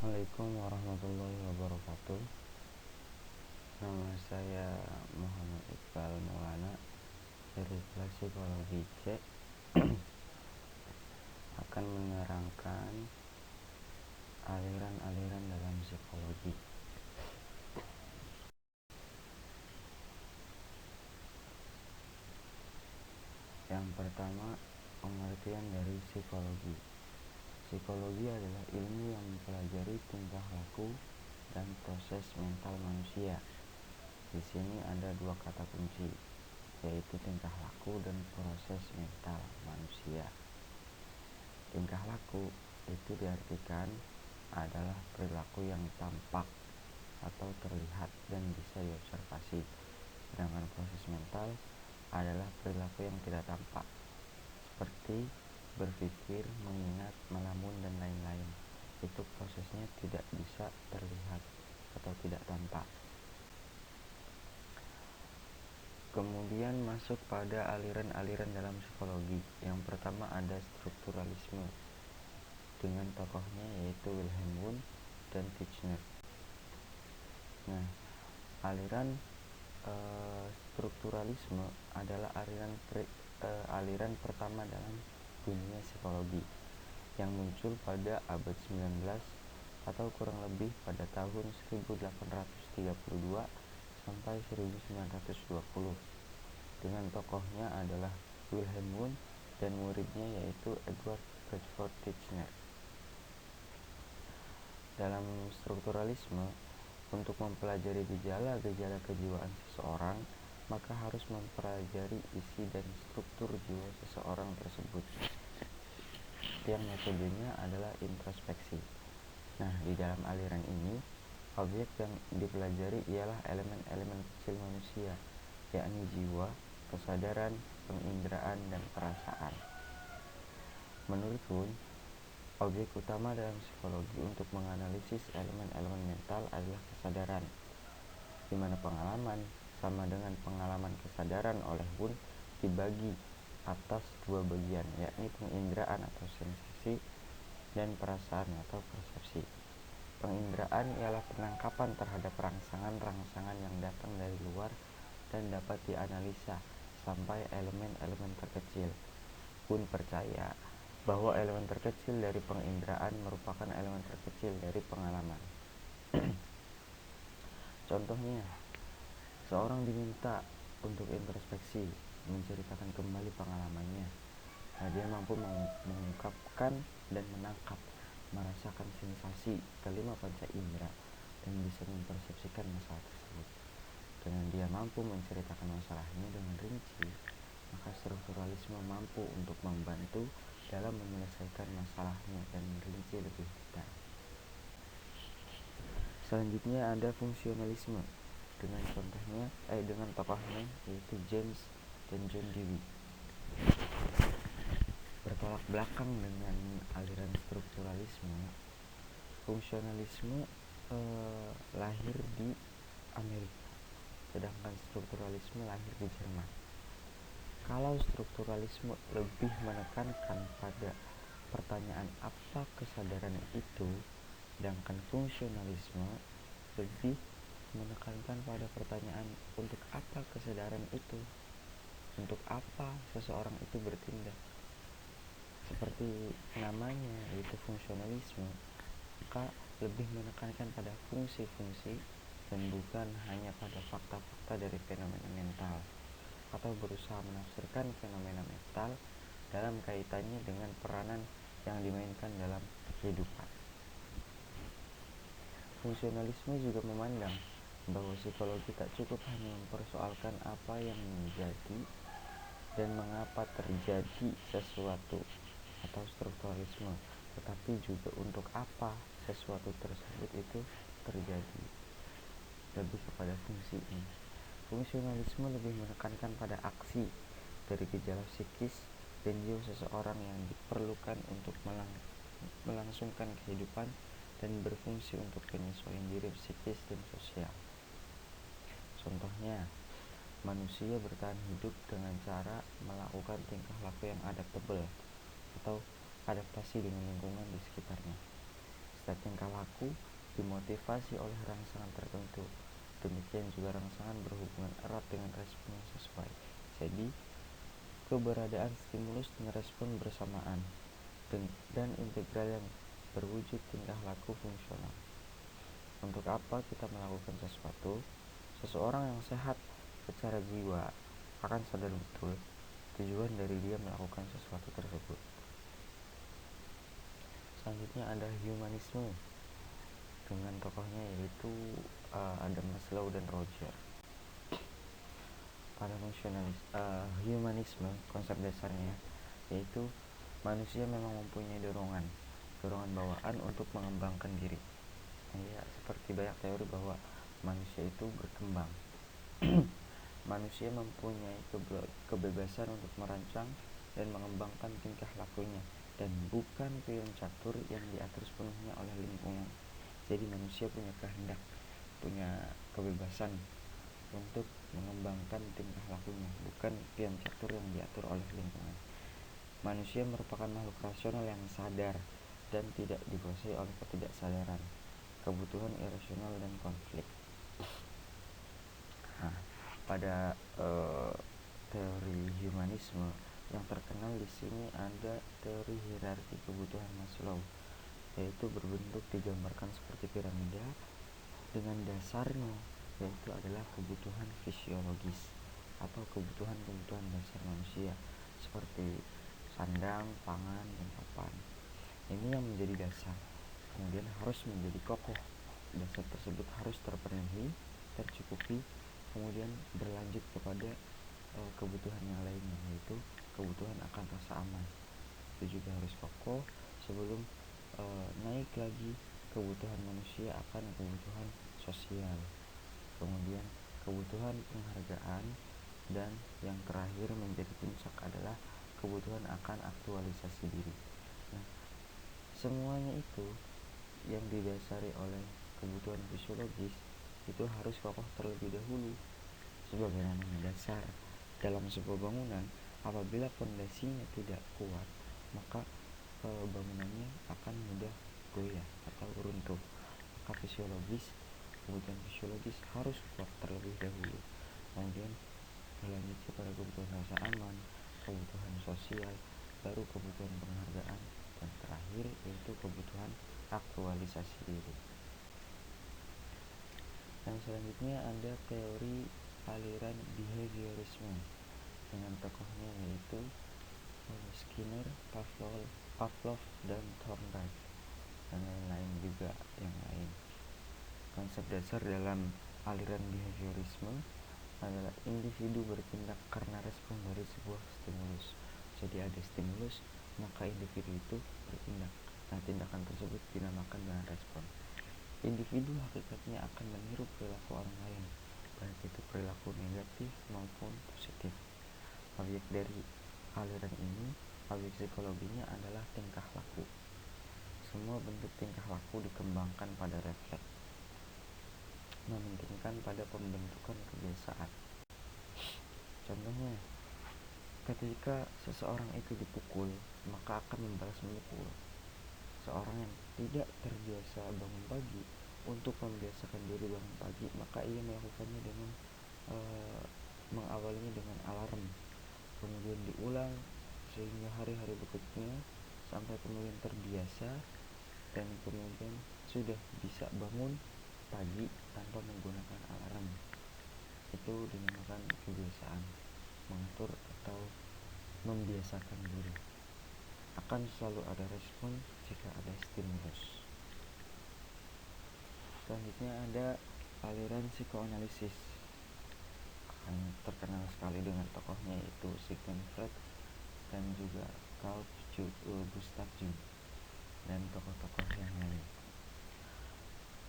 Assalamualaikum warahmatullahi wabarakatuh. Nama saya Muhammad Iqbal Maulana dari kelas Psikologi C akan menerangkan aliran-aliran dalam psikologi. Yang pertama, pengertian dari psikologi. Psikologi adalah ilmu yang mempelajari tingkah laku dan proses mental manusia. Di sini ada dua kata kunci, yaitu tingkah laku dan proses mental manusia. Tingkah laku itu diartikan adalah perilaku yang tampak atau terlihat dan bisa diobservasi. Sedangkan proses mental adalah perilaku yang tidak tampak, seperti berpikir, mengingat, melamun, dan lain-lain. Itu prosesnya tidak bisa terlihat atau tidak tampak. Kemudian masuk pada aliran-aliran dalam psikologi. Yang pertama ada strukturalisme dengan tokohnya yaitu Wilhelm Wundt dan Titchener. Nah, aliran strukturalisme adalah aliran pertama dalam dunia psikologi yang muncul pada abad 19 atau kurang lebih pada tahun 1832 sampai 1920, dengan tokohnya adalah Wilhelm Wundt dan muridnya yaitu Edward Bradford Titchener. Dalam strukturalisme, untuk mempelajari gejala-gejala kejiwaan seseorang, maka harus mempelajari isi dan struktur jiwa seseorang tersebut, yang metodenya adalah introspeksi. Nah, di dalam aliran ini, objek yang dipelajari ialah elemen-elemen kecil manusia, yakni jiwa, kesadaran, penginderaan, dan perasaan. Menurut Wundt, objek utama dalam psikologi untuk menganalisis elemen-elemen mental adalah kesadaran, di mana pengalaman sama dengan pengalaman kesadaran oleh Wundt dibagi atas dua bagian, yakni penginderaan atau sensasi dan perasaan atau persepsi. Penginderaan ialah penangkapan terhadap rangsangan-rangsangan yang datang dari luar dan dapat dianalisa sampai elemen-elemen terkecil. Wundt percaya bahwa elemen terkecil dari penginderaan merupakan elemen terkecil dari pengalaman. Contohnya, seorang diminta untuk introspeksi, menceritakan kembali pengalamannya. Nah, dia mampu mengungkapkan dan menangkap, merasakan sensasi kelima panca indera, dan bisa mempersepsikan masalah tersebut. Dengan dia mampu menceritakan masalahnya dengan rinci, maka strukturalisme mampu untuk membantu dalam menyelesaikan masalahnya dan merinci lebih detail. Selanjutnya ada fungsionalisme dengan tokohnya yaitu James dan John Dewey. Bertolak belakang dengan aliran strukturalisme, fungsionalisme lahir di Amerika, sedangkan strukturalisme lahir di Jerman. Kalau strukturalisme lebih menekankan pada pertanyaan apa kesadaran itu, sedangkan fungsionalisme lebih menekankan pada pertanyaan untuk apa kesadaran itu, untuk apa seseorang itu bertindak. Seperti namanya, yaitu fungsionalisme, maka lebih menekankan pada fungsi-fungsi dan bukan hanya pada fakta-fakta dari fenomena mental, atau berusaha menafsirkan fenomena mental dalam kaitannya dengan peranan yang dimainkan dalam kehidupan. Fungsionalisme juga memandang bahwa psikologi tak cukup hanya mempersoalkan apa yang menjadi dan mengapa terjadi sesuatu atau strukturalisme, tetapi juga untuk apa sesuatu tersebut itu terjadi, lebih kepada fungsinya. Fungsionalisme lebih menekankan pada aksi dari gejala psikis dan jiwa seseorang yang diperlukan untuk melangsungkan kehidupan dan berfungsi untuk penyesuaian diri psikis dan sosial. Contohnya, manusia bertahan hidup dengan cara melakukan tingkah laku yang adaptable atau adaptasi dengan lingkungan di sekitarnya. Setiap tingkah laku dimotivasi oleh rangsangan tertentu. Demikian juga rangsangan berhubungan erat dengan respon yang sesuai. Jadi, keberadaan stimulus dan respon bersamaan dan integral yang berwujud tingkah laku fungsional. Untuk apa kita melakukan sesuatu? Seseorang yang sehat secara jiwa akan sadar betul tujuan dari dia melakukan sesuatu tersebut. Selanjutnya ada humanisme dengan tokohnya yaitu ada Maslow dan Roger. Pada humanisme, konsep dasarnya yaitu manusia memang mempunyai dorongan bawaan untuk mengembangkan diri. Ya, seperti banyak teori bahwa manusia itu berkembang. Manusia mempunyai kebebasan untuk merancang dan mengembangkan tingkah lakunya dan bukan pion catur yang diatur sepenuhnya oleh lingkungan. Jadi manusia punya kehendak, punya kebebasan untuk mengembangkan tingkah lakunya, bukan pion catur yang diatur oleh lingkungan. Manusia merupakan makhluk rasional yang sadar dan tidak dikuasai oleh ketidaksadaran, kebutuhan irasional dan konflik. Nah, pada teori humanisme yang terkenal di sini ada teori hierarki kebutuhan Maslow, yaitu berbentuk digambarkan seperti piramida dengan dasarnya yaitu adalah kebutuhan fisiologis atau kebutuhan dasar manusia seperti sandang, pangan, dan papan. Ini yang menjadi dasar, kemudian harus menjadi kokoh. Dasar tersebut harus terpenuhi, tercukupi, kemudian berlanjut kepada kebutuhan yang lainnya, yaitu kebutuhan akan rasa aman. Itu juga harus kokoh sebelum naik lagi kebutuhan manusia akan kebutuhan sosial, kemudian kebutuhan penghargaan, dan yang terakhir menjadi puncak adalah kebutuhan akan aktualisasi diri. Nah, semuanya itu yang didasari oleh kebutuhan fisiologis itu harus kokoh terlebih dahulu sebagai namanya dasar dalam sebuah bangunan. Apabila fondasinya tidak kuat, maka bangunannya akan mudah goyah atau runtuh. Maka kebutuhan fisiologis harus kuat terlebih dahulu, kemudian berlanjut kepada kebutuhan rasa aman, kebutuhan sosial, baru kebutuhan penghargaan, dan terakhir yaitu kebutuhan aktualisasi diri. Yang selanjutnya ada teori aliran behaviorisme dengan tokohnya yaitu Skinner, Pavlov, dan Thorndike, dan lain-lain juga yang lain. Konsep dasar dalam aliran behaviorisme adalah individu bertindak karena respon dari sebuah stimulus. Jadi ada stimulus, maka individu itu bertindak. Nah, tindakan tersebut dinamakan dengan respon. Individu hakikatnya akan meniru perilaku orang lain, baik itu perilaku negatif maupun positif. Objek dari aliran ini, objek psikologinya adalah tingkah laku. Semua bentuk tingkah laku dikembangkan pada refleks, mementingkan pada pembentukan kebiasaan. Contohnya, ketika seseorang itu dipukul, maka akan membalas memukul. Seorang yang tidak terbiasa bangun pagi, untuk membiasakan diri bangun pagi, maka ia melakukannya dengan mengawalinya dengan alarm, kemudian diulang sehingga hari-hari berikutnya sampai kemudian terbiasa dan kemudian sudah bisa bangun pagi tanpa menggunakan alarm. Itu dinamakan kebiasaan, mengatur atau membiasakan diri. Akan selalu ada respon jika ada stimulus. Selanjutnya ada aliran psikoanalisis, terkenal sekali dengan tokohnya yaitu Sigmund Freud dan juga Carl Gustav Jung dan tokoh-tokoh yang lain.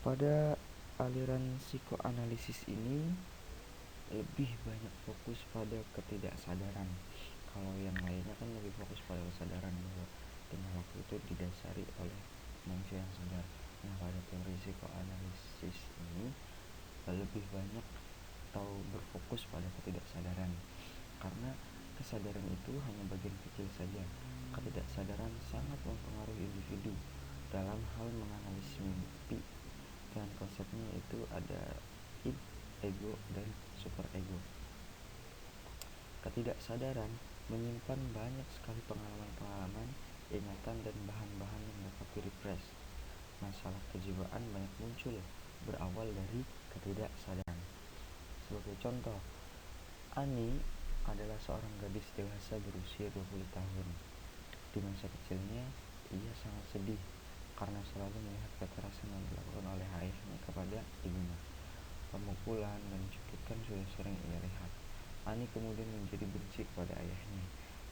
Pada aliran psikoanalisis ini lebih banyak fokus pada ketidaksadaran. Kalau yang lainnya kan lebih fokus pada kesadaran bahwa tingkah laku itu didasari oleh manusia yang sadar. Nah, pada teori psikoanalisis ini lebih banyak atau berfokus pada ketidaksadaran, karena kesadaran itu hanya bagian kecil saja. Ketidaksadaran sangat mempengaruhi individu dalam hal menganalisis mimpi dengan konsepnya itu ada id, ego, dan superego. Ketidaksadaran menyimpan banyak sekali pengalaman-pengalaman, ingatan, dan bahan-bahan yang dapat direpress. Masalah kejiwaan banyak muncul berawal dari ketidaksadaran. Sebagai contoh, Ani adalah seorang gadis dewasa berusia 20 tahun. Di masa kecilnya, ia sangat sedih karena selalu melihat kekerasan yang dilakukan oleh ayahnya kepada ibunya. Pemukulan dan culikan sudah sering ia lihat. Ani kemudian menjadi benci kepada ayahnya.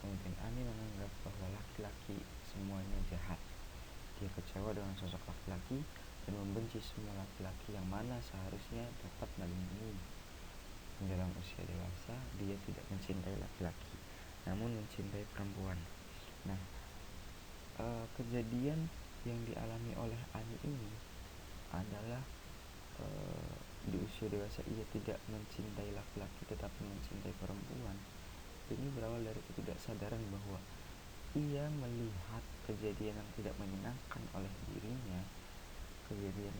Kemudian Ani menganggap bahwa laki-laki semuanya jahat. Dia kecewa dengan sosok laki-laki dan membenci semua laki-laki yang mana seharusnya dapat melindungi. Dalam usia dewasa, dia tidak mencintai laki-laki, namun mencintai perempuan. Nah, kejadian yang dialami oleh Ani ini adalah di usia dewasa ia tidak mencintai laki-laki tetapi mencintai perempuan. Ini berawal dari ketidaksadaran bahwa ia melihat kejadian yang tidak menyenangkan oleh dirinya, kejadian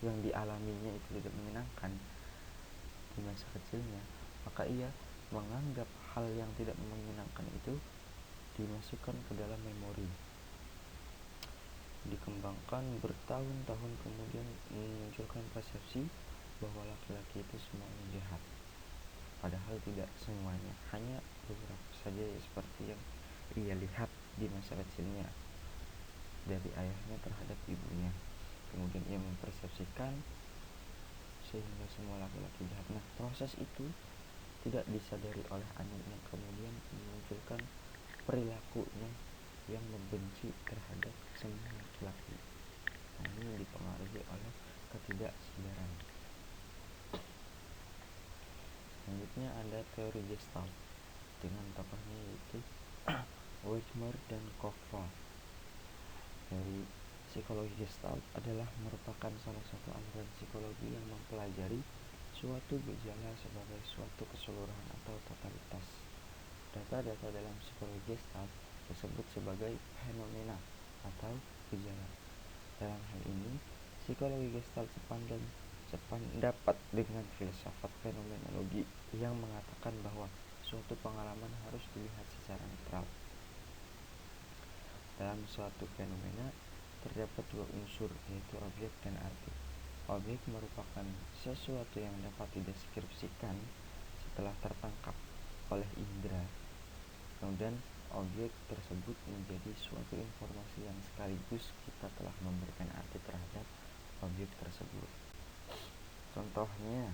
yang dialaminya itu tidak menyenangkan di masa kecilnya, maka ia menganggap hal yang tidak menyenangkan itu dimasukkan ke dalam memori, dikembangkan bertahun-tahun, kemudian memunculkan persepsi bahwa laki-laki itu semuanya jahat. Padahal tidak semuanya, hanya beberapa saja seperti yang ia lihat di masa kecilnya dari ayahnya terhadap ibunya. Kemudian ia mempersepsikan sehingga semua laki-laki jahat. Nah, proses itu tidak disadari oleh Ani yang kemudian memunculkan perilakunya yang membenci terhadap semua laki-laki. Nah, ini dipengaruhi oleh ketidaksadaran. Selanjutnya ada teori Gestalt dengan tokohnya yaitu Weidner dan Koval. Teori psikologi Gestalt adalah merupakan salah satu aliran psikologi yang mempelajari suatu gejala sebagai suatu keseluruhan atau totalitas. Data-data dalam psikologi Gestalt disebut sebagai fenomena atau gejala. Dalam hal ini, psikologi Gestalt sependapat dengan filsafat fenomenologi yang mengatakan bahwa suatu pengalaman harus dilihat secara netral. Dalam suatu fenomena terdapat dua unsur, yaitu objek dan arti. Objek merupakan sesuatu yang dapat dideskripsikan setelah tertangkap oleh indera. Kemudian objek tersebut menjadi suatu informasi yang sekaligus kita telah memberikan arti terhadap objek tersebut. Contohnya,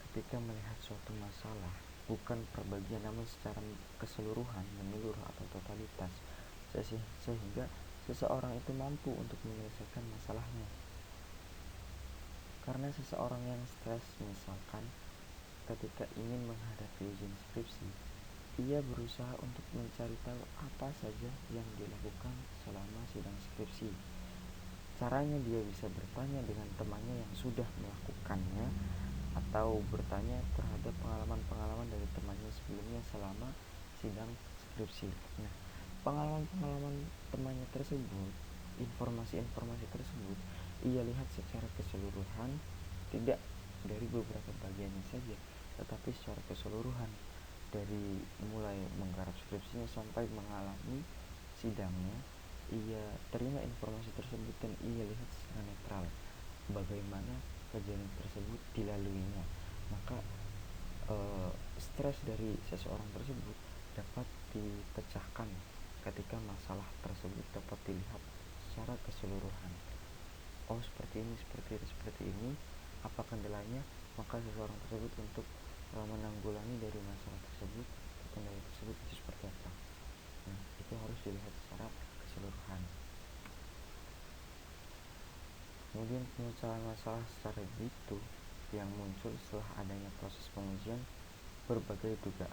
ketika melihat suatu masalah bukan perbagian namun secara keseluruhan, menyeluruh atau totalitas, sehingga seseorang itu mampu untuk menyelesaikan masalahnya. Karena seseorang yang stres, misalkan ketika ingin menghadapi ujian skripsi, ia berusaha untuk mencari tahu apa saja yang dilakukan selama sidang skripsi. Caranya dia bisa bertanya dengan temannya yang sudah melakukannya, atau bertanya terhadap pengalaman-pengalaman dari temannya sebelumnya selama sidang skripsi. Nah, pengalaman-pengalaman temannya tersebut, informasi-informasi tersebut ia lihat secara keseluruhan, tidak dari beberapa bagiannya saja, tetapi secara keseluruhan, dari mulai menggarap skripsinya sampai mengalami sidangnya. Ia terima informasi tersebut dan ia lihat secara netral bagaimana kejadian tersebut dilaluinya. Maka stres dari seseorang tersebut dapat dipecahkan ketika masalah tersebut dapat dilihat secara keseluruhan. Oh, seperti ini, apa kendalanya, maka seseorang tersebut untuk menanggulangi dari masalah tersebut, kendala tersebut itu seperti apa. Nah, itu harus dilihat secara keseluruhan. Kemudian pemecahan masalah secara itu yang muncul setelah adanya proses pengujian berbagai dugaan